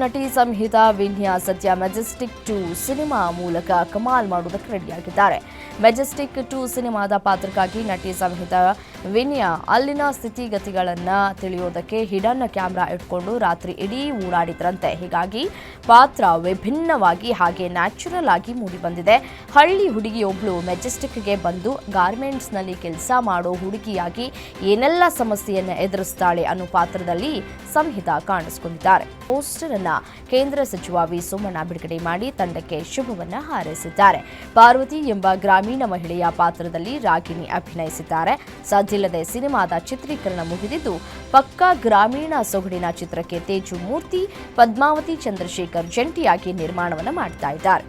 ನಟಿ ಸಂಹಿತಾ ವಿನ್ಯಾ ಸದ್ಯ ಮೆಜೆಸ್ಟಿಕ್ 2 ಸಿನಿಮಾ ಮೂಲಕ ಕಮಾಲ್ ಮಾಡುವುದಕ್ಕೆ ರೆಡಿಯಾಗಿದ್ದಾರೆ. ಮೆಜೆಸ್ಟಿಕ್ 2 ಸಿನಿಮಾದ ಪಾತ್ರಕ್ಕಾಗಿ ನಟಿ ಸಂಹಿತಾ ವಿನ್ಯಾ ಅಲ್ಲಿನ ಸ್ಥಿತಿಗತಿಗಳನ್ನು ತಿಳಿಯೋದಕ್ಕೆ ಹಿಡನ್ ಕ್ಯಾಮೆರಾ ಇಟ್ಕೊಂಡು ರಾತ್ರಿ ಇಡೀ ಓಡಾಡಿದ್ರಂತೆ. ಹೀಗಾಗಿ ಪಾತ್ರ ವಿಭಿನ್ನವಾಗಿ ಹಾಗೆ ನ್ಯಾಚುರಲ್ ಆಗಿ ಮೂಡಿಬಂದಿದೆ. ಹಳ್ಳಿ ಹುಡುಗಿಯೊಬ್ಳು ಮೆಜೆಸ್ಟಿಕ್ಗೆ ಬಂದು ಗಾರ್ಮೆಂಟ್ಸ್ನಲ್ಲಿ ಕೆಲಸ ಮಾಡೋ ಹುಡುಗಿಯಾಗಿ ಏನೆಲ್ಲ ಸಮಸ್ಯೆಯನ್ನು ಎದುರಿಸ್ತಾಳೆ ಅನ್ನೋ ಪಾತ್ರದಲ್ಲಿ ಸಂಹಿತಾ ಕಾಣಿಸಿಕೊಂಡಿದ್ದಾರೆ. ಪೋಸ್ಟರ್ ಅನ್ನ ಕೇಂದ್ರ ಸಚಿವ ವಿ ಸೋಮಣ್ಣ ಬಿಡುಗಡೆ ಮಾಡಿ ತಂಡಕ್ಕೆ ಶುಭವನ್ನ ಹಾರೈಸಿದ್ದಾರೆ. ಪಾರ್ವತಿ ಎಂಬ ಗ್ರಾಮೀಣ ಮಹಿಳೆಯ ಪಾತ್ರದಲ್ಲಿ ರಾಗಿಣಿ ಅಭಿನಯಿಸಿದ್ದಾರೆ. ಸದ್ದಿಲ್ಲದೆ ಸಿನಿಮಾದ ಚಿತ್ರೀಕರಣ ಮುಗಿದಿದ್ದು, ಪಕ್ಕಾ ಗ್ರಾಮೀಣ ಸೊಗಡಿನ ಚಿತ್ರಕ್ಕೆ ತೇಜು ಮೂರ್ತಿ, ಪದ್ಮಾವತಿ ಚಂದ್ರಶೇಖರ್ ಜಂಟಿಯಾಗಿ ನಿರ್ಮಾಣವನ್ನು ಮಾಡ್ತಾ ಇದ್ದಾರೆ.